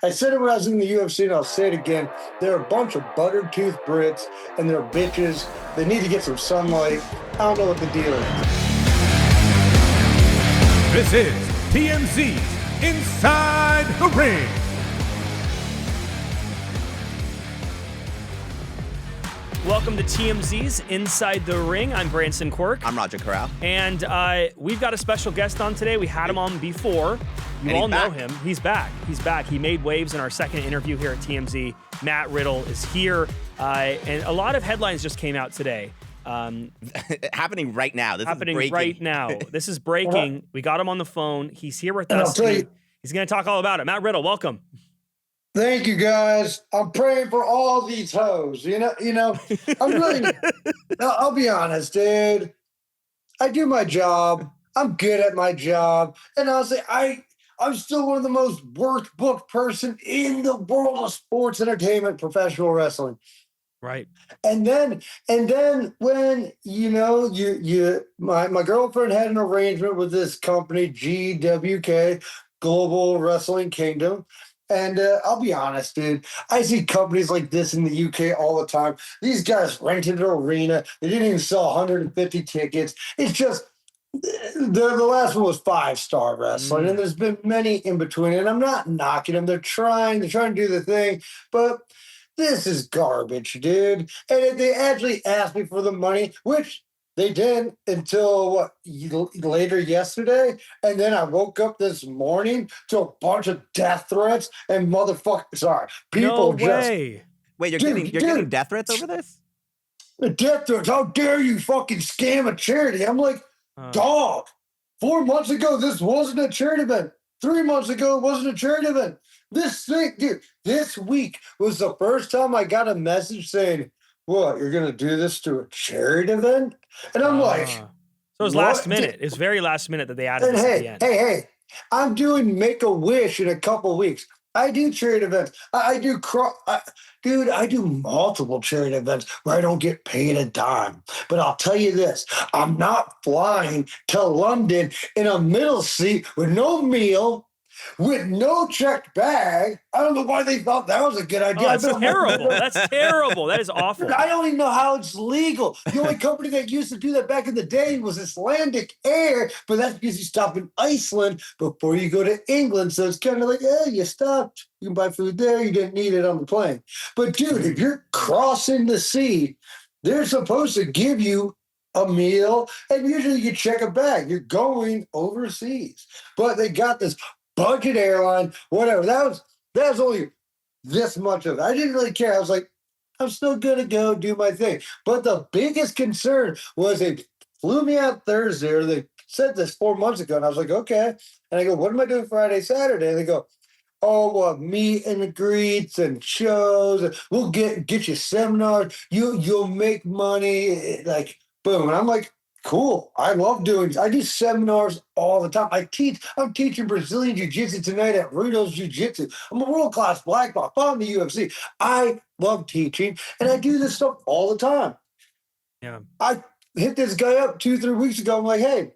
I said it when I was in the UFC, and I'll say it again. They're a bunch of buttered tooth Brits, and they're bitches. They need to get some sunlight. I don't know what the deal is. This is TMZ's Inside the Ring. Welcome to TMZ's Inside the Ring. I'm Branson, Quirke. I'm Roger Corral. And we've got a special guest on today. We had him on before. You all know him. He's back. He's back. He made waves in our second interview here at TMZ. Matt Riddle is here. And a lot of headlines just came out today. Happening right now. This happening is breaking. right now. This is breaking. We got him on the phone. He's here with us. He's going to talk all about it. Matt Riddle, welcome. Thank you, guys. I'm praying for all these hoes. You know, I'm really, I'll be honest, dude. I do my job. I'm good at my job. And honestly, I'm still one of the most worked booked person in the world of sports entertainment, professional wrestling. Right. And then when, my girlfriend had an arrangement with this company, GWK, Global Wrestling Kingdom. And I'll be honest, dude, I see companies like this in the UK all the time. These guys rented an arena. They didn't even sell 150 tickets. It's just, the last one was 5-star wrestling, and there's been many in between. And I'm not knocking them. They're trying to do the thing. But this is garbage, dude. And if they actually asked me for the money, which they didn't until later yesterday, and then I woke up this morning to a bunch of death threats and people. No way. Wait, you're getting death threats over this? The death threats. How dare you fucking scam a charity? I'm like, dog. 4 months ago, this wasn't a charity event. 3 months ago, it wasn't a charity event. This thing, dude, this week was the first time I got a message saying, what, you're going to do this to a charity event? And I'm like, so it was last minute. It was very last minute that they added this at the end. Hey, I'm doing Make-A-Wish in a couple of weeks. I do charity events. I do multiple charity events where I don't get paid a dime. But I'll tell you this, I'm not flying to London in a middle seat with no meal, with no checked bag. I don't know why they thought that was a good idea. Oh, that's terrible. That's terrible. That is awful. I don't even know how it's legal. The only company that used to do that back in the day was Icelandic Air, but that's because you stop in Iceland before you go to England. So it's kind of like, you stopped. You can buy food there. You didn't need it on the plane. But, dude, if you're crossing the sea, they're supposed to give you a meal, and usually you check a bag. You're going overseas. But they got this budget airline, whatever. That was only this much of it. I didn't really care. I was like, I'm still going to go do my thing. But the biggest concern was they flew me out Thursday, or they said this 4 months ago, and I was like, okay. And I go, what am I doing Friday, Saturday? And they go, meet and greets and shows. And we'll get you seminars. You'll make money. Like, boom. And I'm like, cool. I do seminars all the time. I'm teaching Brazilian Jiu-Jitsu tonight at Riddle's Jiu-Jitsu. I'm a world-class black belt. I'm the UFC. I love teaching, and I do this stuff all the time. Yeah. I hit this guy up 2-3 weeks ago. I'm like, hey,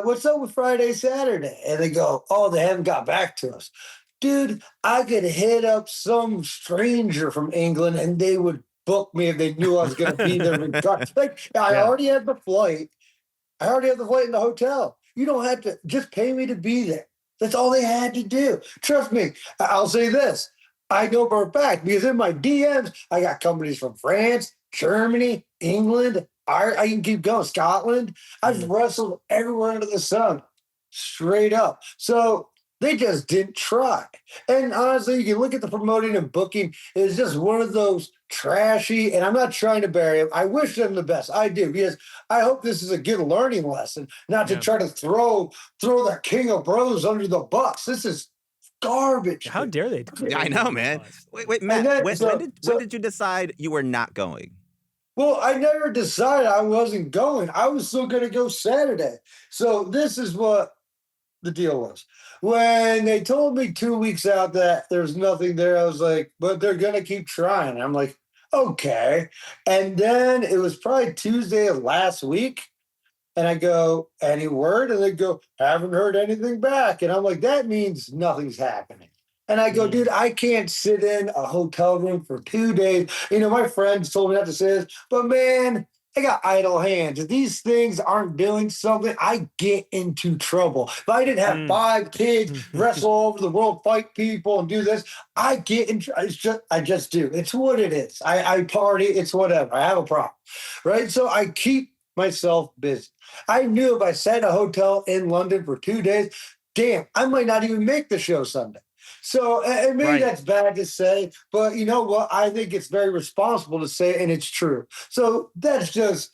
what's up with Friday, Saturday? And they go, they haven't got back to us. Dude, I could hit up some stranger from England, and they would book me if they knew I was going to be there. I already had the flight. I already have the flight in the hotel. You don't have to just pay me to be there. That's all they had to do. Trust me. I'll say this. I know for a fact because in my DMs, I got companies from France, Germany, England. I can keep going. Scotland. I've wrestled everywhere under the sun. Straight up. So they just didn't try. And honestly, you can look at the promoting and booking. It's just one of those trashy, and I'm not trying to bury them. I wish them the best. I do, because I hope this is a good learning lesson, not to try to throw the king of bros under the bus. This is garbage. How dare they? Yeah, I know, man. Wait, Matt, when did you decide you were not going? Well, I never decided I wasn't going. I was still going to go Saturday. So this is what the deal was. When they told me 2 weeks out that there's nothing there, I was like, but they're going to keep trying. I'm like, okay. And then it was probably Tuesday of last week. And I go, any word? And they go, haven't heard anything back. And I'm like, that means nothing's happening. And I go, dude, I can't sit in a hotel room for 2 days. You know, my friends told me not to say this, but man, I got idle hands. If these things aren't doing something, I get into trouble. If I didn't have 5 kids, wrestle all over the world, fight people, and do this, I get in. I just do. It's what it is. I party. It's whatever. I have a problem, right? So I keep myself busy. I knew if I sat in a hotel in London for 2 days, damn, I might not even make the show Sunday. So, and maybe that's bad to say, but you know what? I think it's very responsible to say, and it's true. So that's just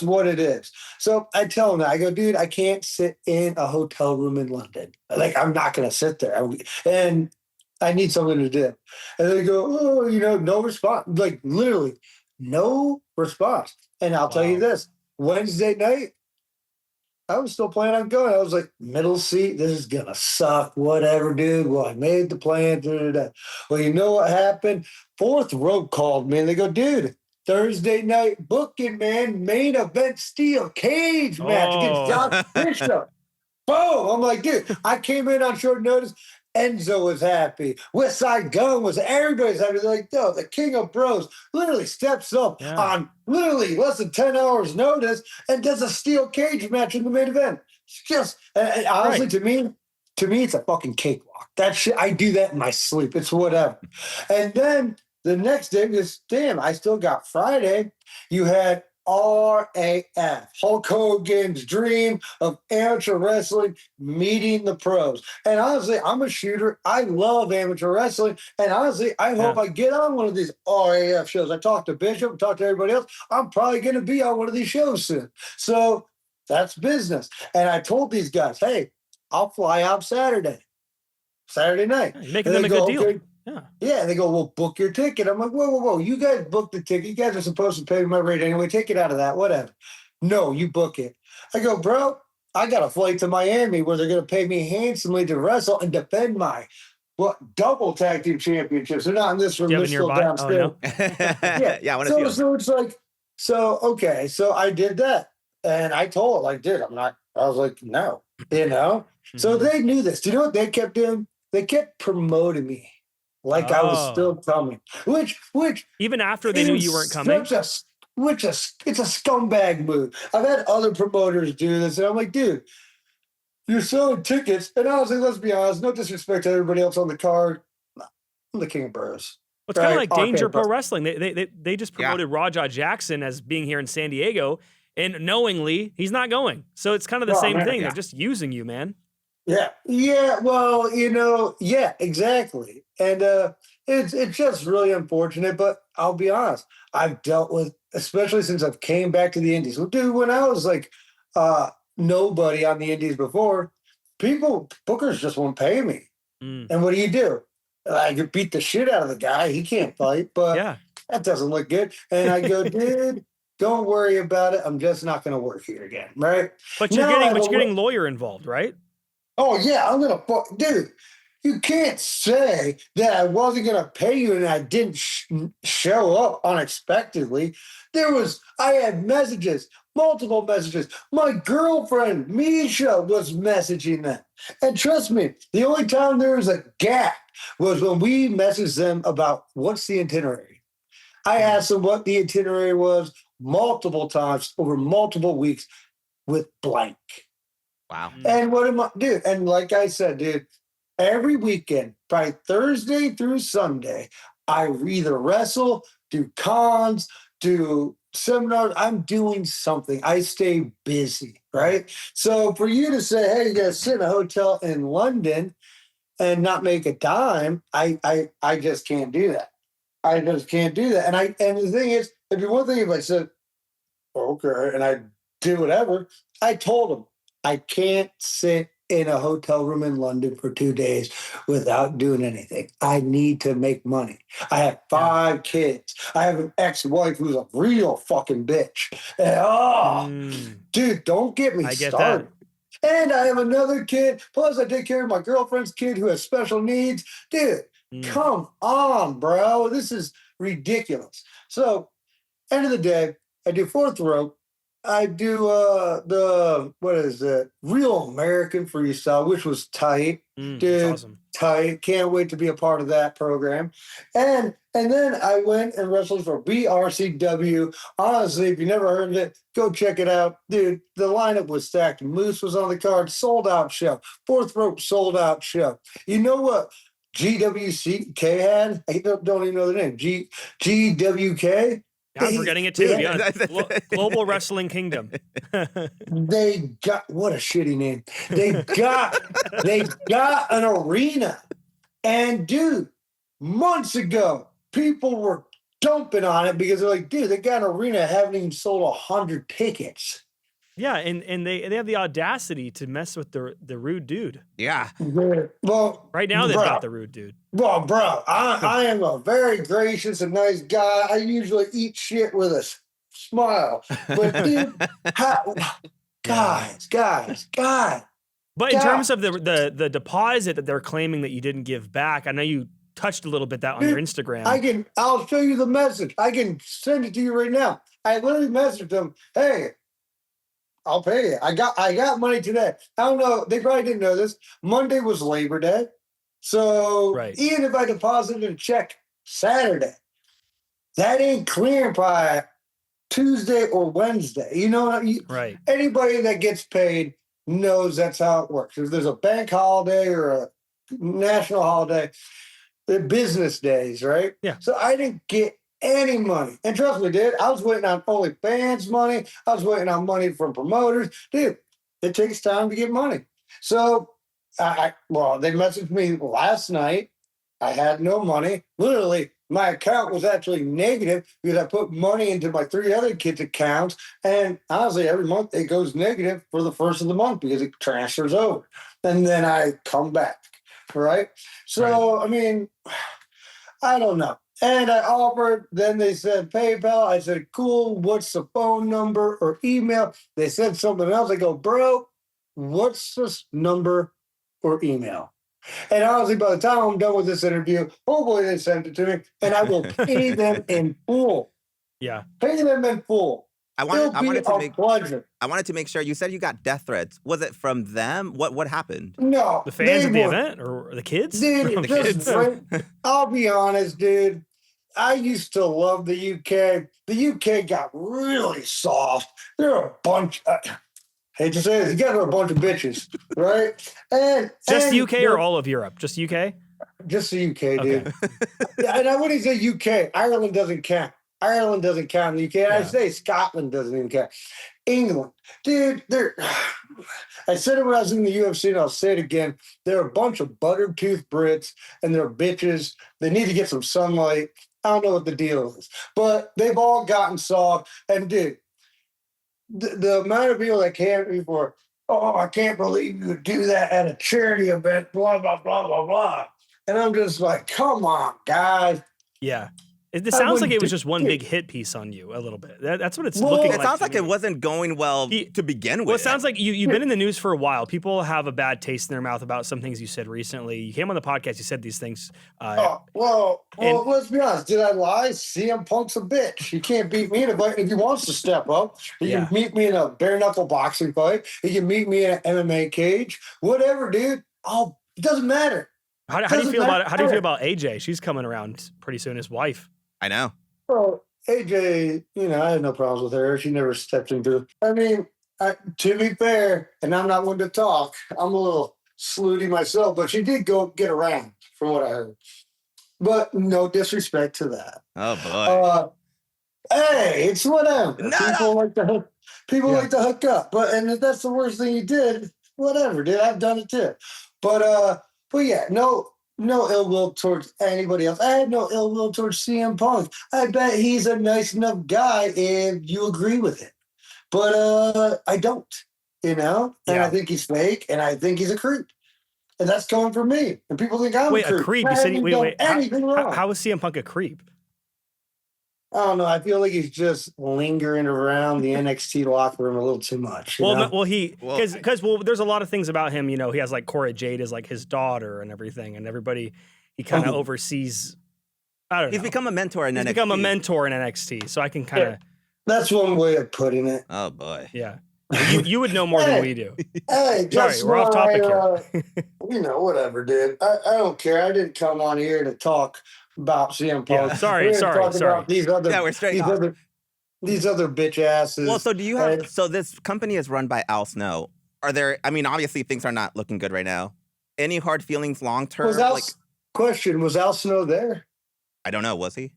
what it is. So I tell them, I go, dude, I can't sit in a hotel room in London. Like, I'm not going to sit there. And I need something to do. And they go, oh, you know, no response. Like, literally, no response. And I'll tell you this, Wednesday night, I was still planning on going. I was like, middle seat, this is going to suck. Whatever, dude. Well, I made the plan. Well, you know what happened? Fourth Row called me and they go, dude, Thursday night booking, man. Main event steel cage match against Josh Bishop. Boom. I'm like, dude, I came in on short notice. Enzo was happy. West Side Gun was, everybody's happy. They're like, no, the king of bros literally steps up on literally less than 10 hours notice and does a steel cage match in the main event. It's just, honestly, to me, it's a fucking cakewalk. That shit, I do that in my sleep. It's whatever. And then the next day, because damn, I still got Friday. You had RAF, Hulk Hogan's dream of amateur wrestling meeting the pros. And honestly, I'm a shooter. I love amateur wrestling. And honestly, I hope I get on one of these RAF shows. I talked to Bishop, talked to everybody else. I'm probably going to be on one of these shows soon. So that's business. And I told these guys, hey, I'll fly out Saturday night. You're making them a good deal. Okay. Yeah, they go, well, book your ticket. I'm like, whoa. You guys book the ticket. You guys are supposed to pay my rate anyway. Take it out of that, whatever. No, you book it. I go, bro, I got a flight to Miami where they're going to pay me handsomely to wrestle and defend my double tag team championships. They're not in this room. They're still downstairs. Oh, no. I want to see them. So it's like, okay. So I did that. And I told them, like, dude, I was like, no, you know? So they knew this. Do you know what they kept doing? They kept promoting me. Like I was still coming, which even after they knew you weren't coming, it's a scumbag move. I've had other promoters do this, and I'm like, dude, you're selling tickets, and honestly, let's be honest, no disrespect to everybody else on the card, I'm the king of bros. It's kind of like Danger Pro Wrestling. They just promoted Raja Jackson as being here in San Diego, and knowingly he's not going. So it's kind of the same thing. They're just using you, man. Yeah. Well, you know, exactly. And it's just really unfortunate. But I'll be honest, I've dealt with, especially since I've came back to the Indies. Well, dude, when I was like nobody on the Indies before, bookers just won't pay me. And what do? I could beat the shit out of the guy. He can't fight, but that doesn't look good. And I go, dude, don't worry about it. I'm just not going to work here again, right? But you're getting lawyer involved, right? Oh, yeah, I'm going to – dude, you can't say that I wasn't going to pay you and I didn't show up unexpectedly. I had messages, multiple messages. My girlfriend, Misha, was messaging them. And trust me, the only time there was a gap was when we messaged them about what's the itinerary. I asked them what the itinerary was multiple times over multiple weeks with blank. Wow. And what am I, dude? And like I said, dude, every weekend, by Thursday through Sunday, I either wrestle, do cons, do seminars. I'm doing something. I stay busy, right? So for you to say, hey, you got to sit in a hotel in London and not make a dime, I just can't do that. I just can't do that. And the thing is, it'd be one thing if I said, okay, and I do whatever. I told them, I can't sit in a hotel room in London for 2 days without doing anything. I need to make money. I have 5 kids. I have an ex-wife who's a real fucking bitch. And, dude, don't get me started. And I have another kid. Plus, I take care of my girlfriend's kid who has special needs. Dude, come on, bro. This is ridiculous. So, end of the day, I do Fourth Row. I do what is it? Real American Freestyle, which was tight. That's Dude, awesome. tight. Can't wait to be a part of that program. And then I went and wrestled for BRCW. Honestly, if you never heard of it, go check it out. Dude, the lineup was stacked. Moose was on the card, sold out show. Fourth rope sold out show. You know what GWCK had? I don't even know the name. GWK? Yeah, I'm forgetting it too. Yeah, Global Wrestling Kingdom. They got, what a shitty name. They got an arena. And dude, months ago, people were dumping on it because they're like, dude, they got an arena, haven't even sold 100 tickets. Yeah, and they have the audacity to mess with the rude dude. Yeah. Well, right now they've got the rude dude. Well, bro, I am a very gracious and nice guy. I usually eat shit with a smile. But dude, guys. But in terms of the deposit that they're claiming that you didn't give back, I know you touched a little bit that on your Instagram. I'll show you the message. I can send it to you right now. I literally messaged them, hey, I'll pay you. I got money today. I don't know. They probably didn't know this. Monday was Labor Day. So even if I deposited a check Saturday, that ain't clearing by Tuesday or Wednesday. You know, right? Anybody that gets paid knows that's how it works. If there's a bank holiday or a national holiday, they're business days, right? Yeah. So I didn't get any money. And trust me, dude, I was waiting on OnlyFans money. I was waiting on money from promoters. Dude, it takes time to get money. So, they messaged me last night. I had no money. Literally, my account was actually negative because I put money into my 3 other kids' accounts. And honestly, every month it goes negative for the first of the month because it transfers over. And then I come back, right? So, I mean, I don't know. And I offered, then they said PayPal. I said, cool, what's the phone number or email? They said something else. I go, bro, what's this number or email? And honestly, by the time I'm done with this interview, hopefully they send it to me, and I will pay them in full. Yeah. Pay them in full. I wanted to make sure. You said you got death threats. Was it from them? What happened? No. The fans of the event or the kids? Dude, I'll be honest, dude. I used to love the UK. The UK got really soft. They're a bunch. Hate to say this, you guys are a bunch of bitches, right? And just UK or all of Europe? Just UK? Just the UK, dude. Okay. And I wouldn't say UK. Ireland doesn't count. Ireland doesn't count in the UK. Yeah. I say Scotland doesn't even count. England, dude, I said it when I was in the UFC, and I'll say it again. They're a bunch of buttered tooth Brits, and they're bitches. They need to get some sunlight. I don't know what the deal is, but they've all gotten soft. And dude, the amount of people that came to me for, oh, I can't believe you would do that at a charity event, blah, blah, blah, blah, blah. And I'm just like, come on, guys. Yeah. It sounds like it was just one big hit piece on you a little bit. That's what it's looking like. It sounds like it wasn't going well to begin with. Well, it sounds like you've been in the news for a while. People have a bad taste in their mouth about some things you said recently. You came on the podcast, you said these things. Let's be honest. Did I lie? CM Punk's a bitch. He can't beat me in a fight if he wants to step up. He can meet me in a bare knuckle boxing fight. He can meet me in an MMA cage. Whatever, dude. It doesn't matter. How do you feel about AJ? She's coming around pretty soon, his wife. I know. Well, AJ, I had no problems with her. She never stepped into. I mean, to be fair, and I'm not one to talk. I'm a little snooty myself, but she did go get around, from what I heard. But no disrespect to that. Oh boy. Hey, it's whatever. People like to hook up, and if that's the worst thing you did, whatever, dude. I've done it too. But yeah, no ill will towards anybody else. I had no ill will towards CM Punk. I bet he's a nice enough guy if you agree with it. But I don't, And I think he's fake, and I think he's a creep. And that's coming from me. And people think I'm a creep. A creep? You said anything wrong. How is CM Punk a creep? I don't know. I feel like he's just lingering around the NXT locker room a little too much. Because there's a lot of things about him. He has like Cora Jade as like his daughter and everything, and everybody he kind of oversees. I don't know. He's become a mentor in NXT. He's become a mentor in NXT, so I can kind of That's one way of putting it. Oh boy. Yeah. You would know more than we do. Hey, Sorry, we're off topic here. Whatever, dude. I don't care. I didn't come on here to talk about CM Yeah, Punk. sorry. We're gonna talk about these other, Yeah, we're straight these off. other, these other bitch asses. Well, so do you have? And So this company is run by Al Snow. Are there? I mean, obviously things are not looking good right now. Any hard feelings long term? was Al Snow there? I don't know. Was he?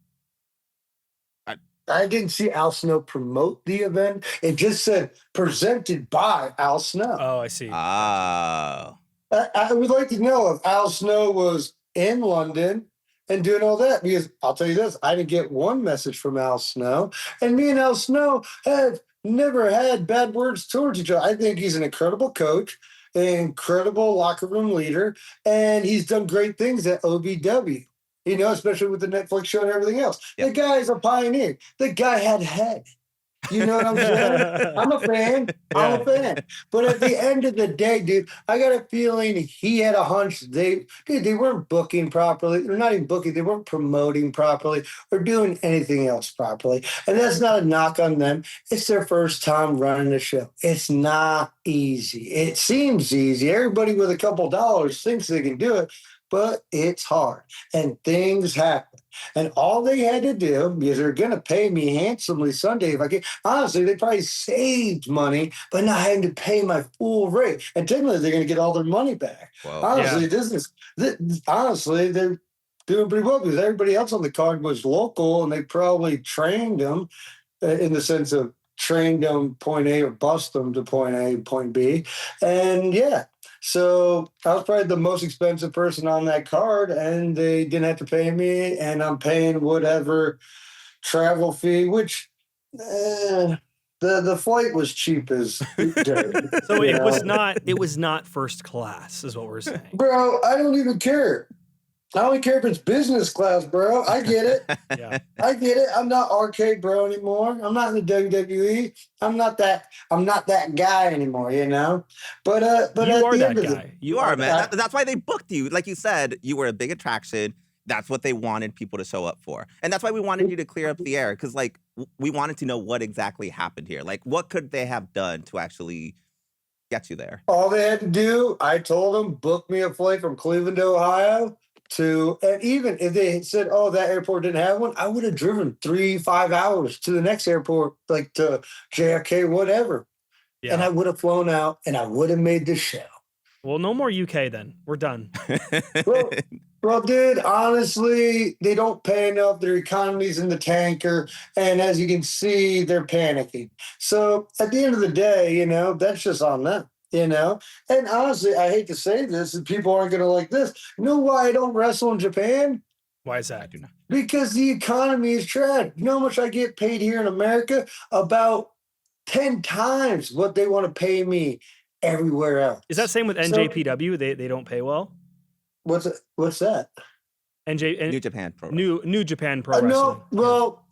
I didn't see Al Snow promote the event. It just said presented by Al Snow. Oh, I see. Oh. I would like to know if Al Snow was in London and doing all that, because I'll tell you this, I didn't get one message from Al Snow, and me and Al Snow have never had bad words towards each other. I think he's an incredible coach, an incredible locker room leader, and he's done great things at OVW. Especially with the Netflix show and everything else. Yep. The guy's a pioneer. The guy had head. You know what I'm saying? I'm a fan. I'm a fan. But at the end of the day, dude, I got a feeling he had a hunch. They weren't booking properly. They're not even booking. They weren't promoting properly or doing anything else properly. And that's not a knock on them. It's their first time running the show. It's not easy. It seems easy. Everybody with a couple dollars thinks they can do it, but it's hard and things happen. And all they had to do, because they're going to pay me handsomely Sunday if I can. Honestly, they probably saved money by not having to pay my full rate. And technically, they're going to get all their money back. Whoa. Honestly, honestly, they're doing pretty well because everybody else on the card was local, and they probably trained them in the sense of trained them point A or bust them to point A, point B. And yeah. So I was probably the most expensive person on that card, and they didn't have to pay me, and I'm paying whatever travel fee, which the flight was cheap as dirt. So it was not first class, is what we're saying. Bro, I don't even care. I don't care if it's business class, bro. I get it. Yeah. I get it. I'm not arcade bro anymore. I'm not in the WWE. I'm not that guy anymore, But You are that guy. You are, man. That's why they booked you. Like you said, you were a big attraction. That's what they wanted people to show up for. And that's why we wanted you to clear up the air. Because, we wanted to know what exactly happened here. What could they have done to actually get you there? All they had to do, I told them, book me a flight from Cleveland, Ohio. And even if they said, oh, that airport didn't have one, I would have driven 3-5 hours to the next airport, like to JFK, whatever. Yeah. And I would have flown out and I would have made the show. Well, no more UK then. We're done. well, dude, honestly, they don't pay enough. Their economy's in the tanker. And as you can see, they're panicking. So at the end of the day, that's just on them. And honestly, I hate to say this, and people aren't going to like this. You know why I don't wrestle in Japan? Why is that? Because the economy is trash. You know how much I get paid here in America? About 10 times what they want to pay me everywhere else. Is that same with NJPW? So, they don't pay well? What's that? New Japan Pro Wrestling. New Japan Pro Wrestling. No, well,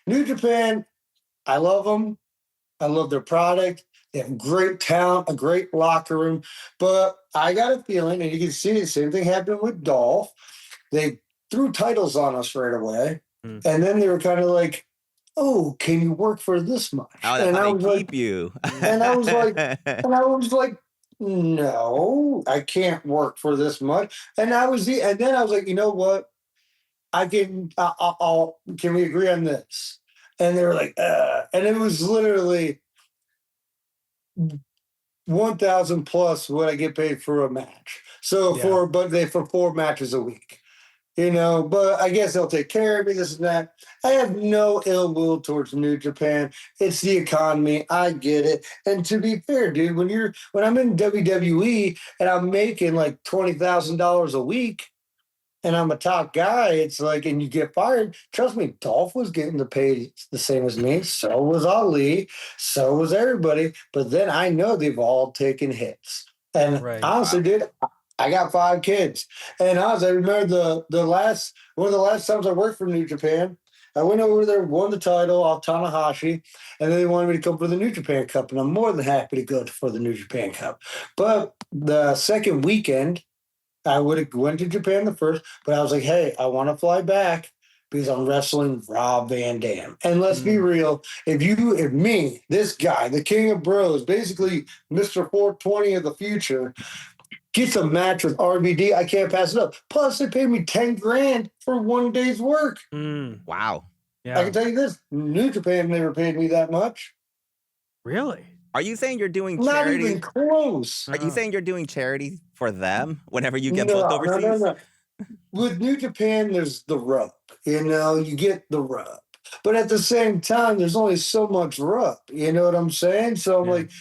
New Japan, I love them. I love their product. They have great talent, a great locker room. But I got a feeling, and you can see the same thing happened with Dolph. They threw titles on us right away. And then they were kind of like, oh, can you work for this much? Oh, that's and how I they was keep you. And I was like, no, I can't work for this much. And then I was like, you know what? Can we agree on this? And they were like, and it was literally 1,000 plus what I get paid for a match. So for 4 matches a week, but I guess they'll take care of me, this and that. I have no ill will towards New Japan. It's the economy. I get it. And to be fair, dude, when I'm in WWE and I'm making like $20,000 a week and I'm a top guy, it's like, and you get fired. Trust me, Dolph was getting the pay the same as me. So was Ali. So was everybody. But then I know they've all taken hits. And honestly, dude, I got 5 kids. And honestly, I remember one of the last times I worked for New Japan, I went over there, won the title off Tanahashi, and then they wanted me to come for the New Japan Cup. And I'm more than happy to go for the New Japan Cup. But the second weekend, I would have went to Japan the first, but I was like, hey, I want to fly back because I'm wrestling Rob Van Dam. And let's be real, if me, this guy, the king of bros, basically Mr. 420 of the future, gets a match with RVD, I can't pass it up. Plus, they paid me 10 grand for 1 day's work. Wow. Yeah. I can tell you this, New Japan never paid me that much. Really? Are you saying you're doing Not charity? even close. Are you saying you're doing charity for them whenever you get No, booked overseas? no. With New Japan, there's the rub. You get the rub. But at the same time, there's only so much rub. You know what I'm saying? So I'm like,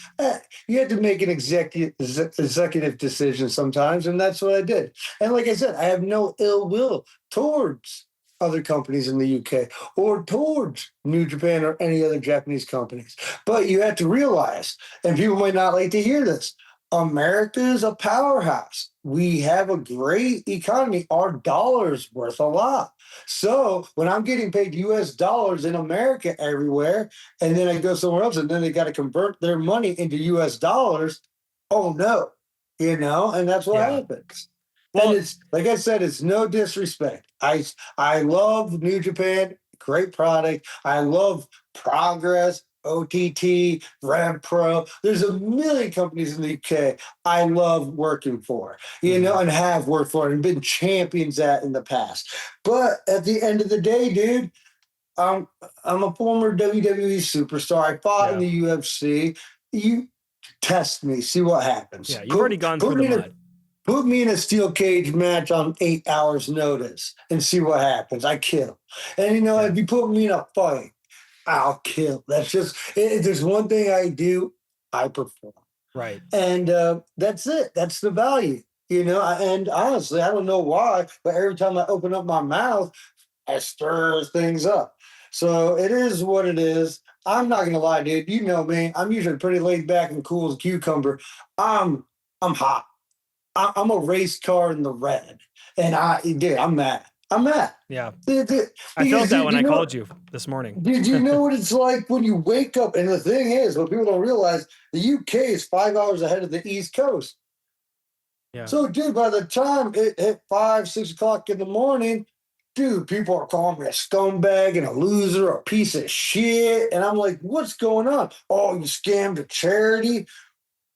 you had to make an executive decision sometimes, and that's what I did. And like I said, I have no ill will towards other companies in the UK or towards New Japan or any other Japanese companies. But you have to realize, and people might not like to hear this, America is a powerhouse. We have a great economy. Our dollar's worth a lot. So when I'm getting paid US dollars in America everywhere, and then I go somewhere else, and then they got to convert their money into US dollars, oh no, and that's what happens. Well, and it's like I said, it's no disrespect. I love New Japan, great product. I love Progress, OTT, Rev Pro. There's a million companies in the UK I love working for, and have worked for and been champions at in the past. But at the end of the day, dude, I'm a former WWE superstar. I fought in the UFC. You test me, see what happens. Yeah, you've already gone through the mud. Put me in a steel cage match on 8 hours notice and see what happens. I kill. And if you put me in a fight, I'll kill. That's just, if there's one thing I do, I perform. Right. And that's it. That's the value, and honestly, I don't know why, but every time I open up my mouth, I stir things up. So it is what it is. I'm not going to lie, dude. You know me. I'm usually pretty laid back and cool as a cucumber. I'm hot. I'm a race car in the red. And I'm mad. I'm mad. Yeah. Because, I felt that when I called you this morning. Did you know what it's like when you wake up? And the thing is, what people don't realize, the UK is 5 hours ahead of the East Coast. Yeah. So, dude, by the time it hit 5, 6 o'clock in the morning, dude, people are calling me a scumbag and a loser, a piece of shit. And I'm like, what's going on? Oh, you scammed a charity?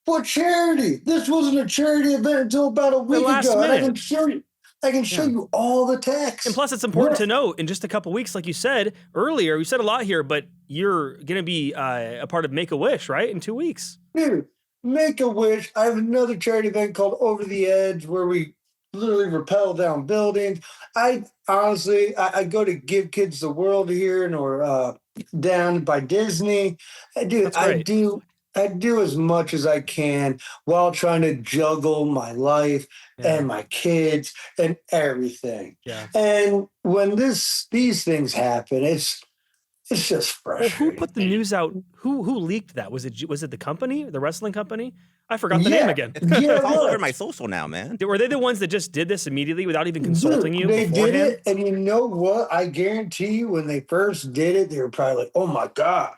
What charity? This wasn't a charity event until about a week ago. And I can show you all the text. And plus, it's important to note, in just a couple weeks, like you said earlier, you said a lot here, but you're going to be a part of Make-A-Wish, right? In 2 weeks. Dude, Make-A-Wish. I have another charity event called Over the Edge where we literally rappel down buildings. I honestly go to Give Kids the World here or down by Disney. Dude, I do as much as I can while trying to juggle my life and my kids and everything. Yeah. And when these things happen, it's just frustrating. Well, who put the news out? Who leaked that? Was it the company, the wrestling company? I forgot the name again. It's all over my social now, man. Were they the ones that just did this immediately without even consulting you They beforehand? did it, and you know what? I guarantee you when they first did it, they were probably like, oh my God,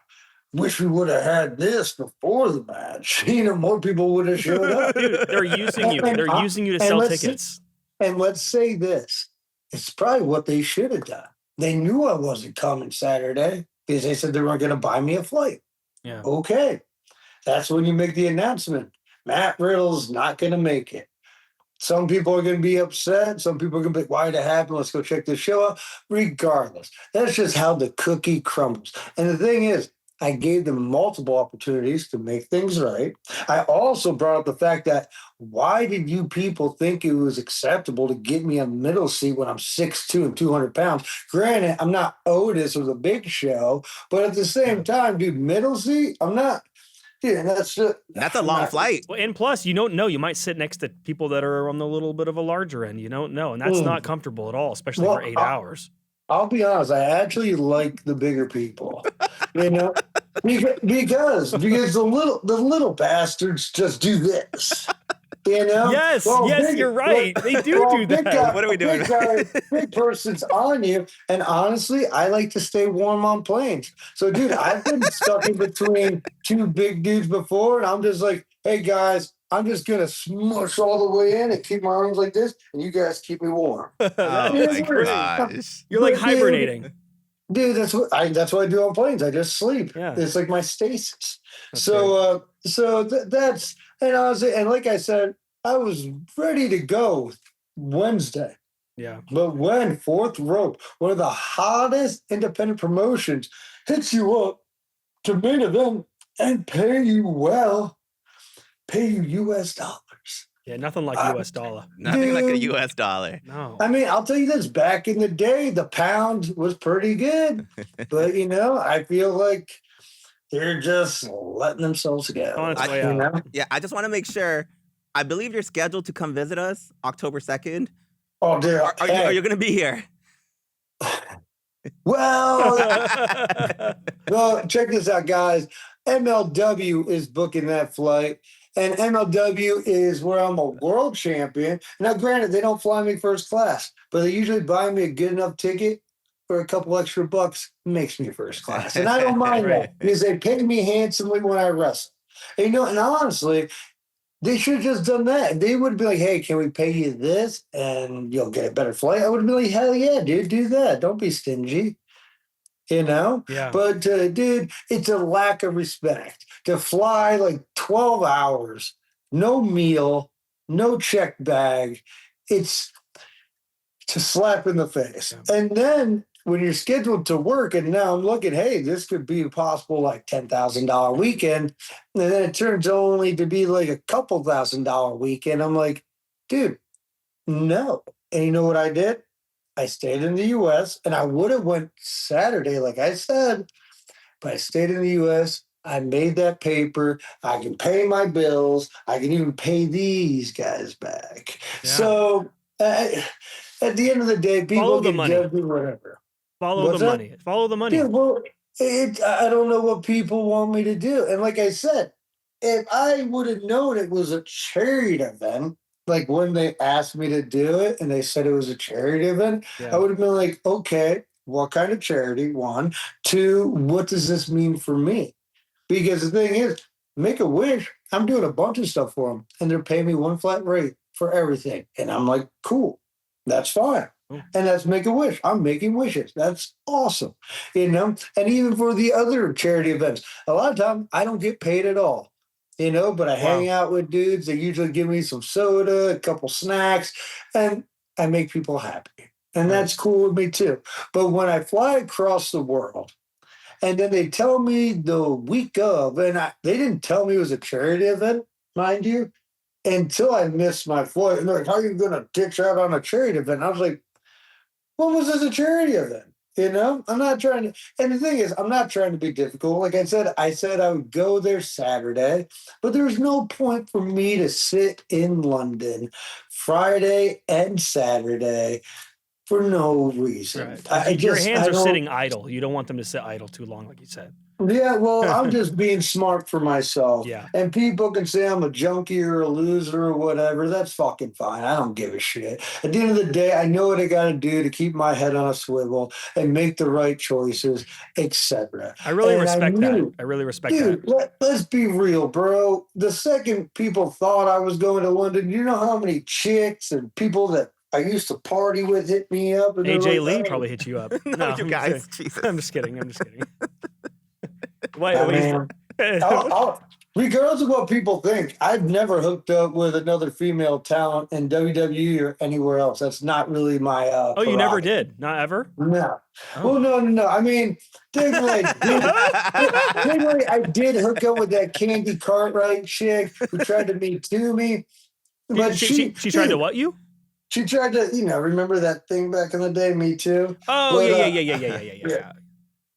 wish we would have had this before the match. More people would have showed up. Dude, they're using you. They're using you to sell tickets. And let's say this. It's probably what they should have done. They knew I wasn't coming Saturday because they said they weren't going to buy me a flight. Yeah. Okay. That's when you make the announcement. Matt Riddle's not going to make it. Some people are going to be upset. Some people are going to be like, why did it happen? Let's go check this show out. Regardless, that's just how the cookie crumbles. And the thing is, I gave them multiple opportunities to make things right. I also brought up the fact that why did you people think it was acceptable to get me a middle seat when I'm 6'2" and 200 pounds? Granted, I'm not Otis or the Big Show, but at the same time, dude, middle seat, I'm not. Yeah, that's a long flight. Well, and plus, you don't know. You might sit next to people that are on the little bit of a larger end. You don't know, and that's not comfortable at all, especially for 8 hours. I'll be honest. I actually like the bigger people, because the little bastards just do this. Yes, you're right. They do that. Guy, what are we doing? Big person's on you. And honestly, I like to stay warm on planes. So, dude, I've been stuck in between two big dudes before, and I'm just like, hey, guys, I'm just gonna smush all the way in and keep my arms like this, and you guys keep me warm. Oh That's my great. gosh. You're like But, hibernating. Dude, that's what I do on planes. I just sleep. Yeah. It's like my stasis. That's That's and honestly, and like I said, I was ready to go Wednesday. Yeah. But when Fourth Rope, one of the hottest independent promotions, hits you up to main event and pay you well, pay you US dollars. Yeah, nothing like US dollar. Nothing like a Dude. US dollar. No. I mean, I'll tell you this, back in the day, the pound was pretty good. But, I feel like they're just letting themselves go. On its way you out. know? Yeah, I just want to make sure. I believe you're scheduled to come visit us October 2nd. Oh, dude. Are you going to be here? Well, check this out, guys. MLW is booking that flight, and MLW is where I'm a world champion. Now, granted, they don't fly me first class, but they usually buy me a good enough ticket for a couple extra bucks, makes me first class. And I don't mind Right. that because they pay me handsomely when I wrestle. And, and honestly, they should have just done that. They would be like, hey, can we pay you this and you'll get a better flight? I would be like, hell yeah, dude, do that. Don't be stingy. Yeah. But dude, it's a lack of respect to fly like 12 hours, no meal, no check bag. It's to slap in the face. Yeah. And then when you're scheduled to work, and now I'm looking, hey, this could be a possible like $10,000 weekend. And then it turns only to be like a couple $1,000 weekend. I'm like, dude, no. And you know what I did? I stayed in the U.S. and I would have went Saturday, like I said, but I stayed in the U.S. I made that paper. I can pay my bills. I can even pay these guys back. Yeah. So at the end of the day, people Follow the can money. judge me whatever. Follow What's the that? money. Follow the money. Dude, well, I don't know what people want me to do. And like I said, if I would have known it was a charity event, like when they asked me to do it and they said it was a charity event, Yeah. I would have been like, okay, what kind of charity? One. Two, what does this mean for me? Because the thing is, Make-A-Wish, I'm doing a bunch of stuff for them and they're paying me one flat rate for everything. And I'm like, cool, that's fine. Cool. And that's Make-A-Wish. I'm making wishes. That's awesome. And even for the other charity events, a lot of times I don't get paid at all. But I hang out with dudes. They usually give me some soda, a couple snacks, and I make people happy. And that's cool with me too. But when I fly across the world, and then they tell me the week of, and they didn't tell me it was a charity event, mind you, until I missed my flight. And they're like, how are you going to ditch out on a charity event? I was like, when was this a charity event? I'm not trying to, and the thing is, I'm not trying to be difficult. Like I said I would go there Saturday, but there's no point for me to sit in London Friday and Saturday for no reason. Right. Your hands are sitting idle. You don't want them to sit idle too long, like you said. Yeah, well, I'm just being smart for myself. Yeah. And people can say I'm a junkie or a loser or whatever. That's fucking fine. I don't give a shit. At the end of the day, I know what I got to do to keep my head on a swivel and make the right choices, etc. I really respect that. I really respect that. Dude, let's be real, bro. The second people thought I was going to London, you know how many chicks and people that I used to party with hit me up? And AJ like, Lee probably hit you up. No, you I'm guys. kidding. Jesus. I'm just kidding. Wait, regardless of what people think, I've never hooked up with another female talent in WWE or anywhere else. That's not really my. Oh, you never did? Not ever? No. Oh. Well, no. I mean, technically, I did hook up with that Candy Cartwright chick who tried to Me Too me. But she tried to what you? She tried to, remember that thing back in the day, Me Too? Oh, yeah.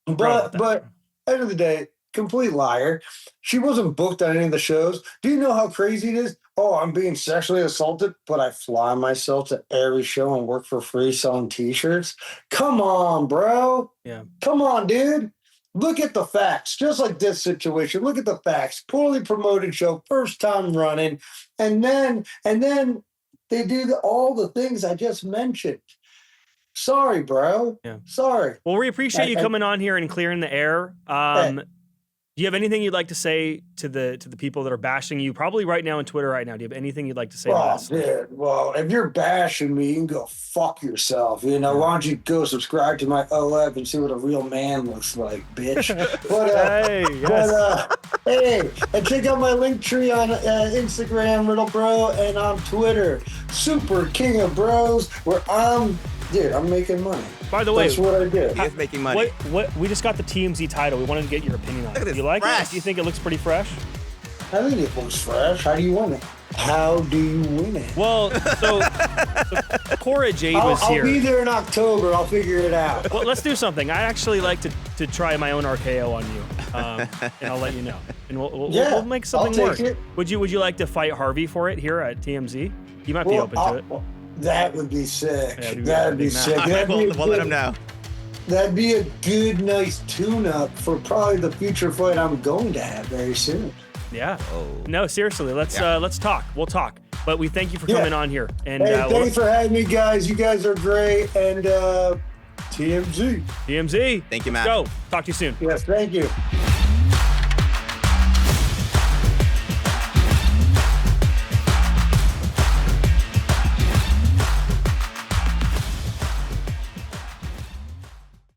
But end of the day, complete liar. She wasn't booked on any of the shows. Do you know how crazy it is? Oh, I'm being sexually assaulted, but I fly myself to every show and work for free selling T-shirts. Come on, bro. Yeah. Come on, dude. Look at the facts. Just like this situation. Look at the facts. Poorly promoted show, first time running, and then they do all the things I just mentioned. Sorry, bro. Yeah. Sorry. Well, we appreciate you coming on here and clearing the air. Do you have anything you'd like to say to the people that are bashing you? Probably right now on Twitter right now. Do you have anything you'd like to say to Oh, us? dude. Well, if you're bashing me, you can go fuck yourself. You know, why don't you go subscribe to my OF and see what a real man looks like, bitch? Hey, yes. Hey, and check out my link tree on Instagram, Riddle Bro, and on Twitter, Super King of Bros, where I'm making money. By the way, that's what I do. He is making money. What we just got the TMZ title. We wanted to get your opinion on Look at it. this, Do you like fresh. it? Do you think it looks pretty fresh? I think it looks fresh. How do you win it? How do you win it? Well, so Cora Jade was I'll here. be there in October. I'll figure it out. Well, let's do something. I actually like to try my own RKO on you, and I'll let you know. And we'll make something I'll work. take it. Would you like to fight Harvey for it here at TMZ? You might be open to it. That would be sick. Yeah, That'd be sick. We'll let him know. That'd be a good, nice tune-up for probably the future fight I'm going to have very soon. Yeah. Oh. No, seriously. Let's talk. We'll talk. But we thank you for coming on here. And Hey, thanks for having me, guys. You guys are great. And TMZ. TMZ. Thank you, Matt. Go. Talk to you soon. Yes, thank you.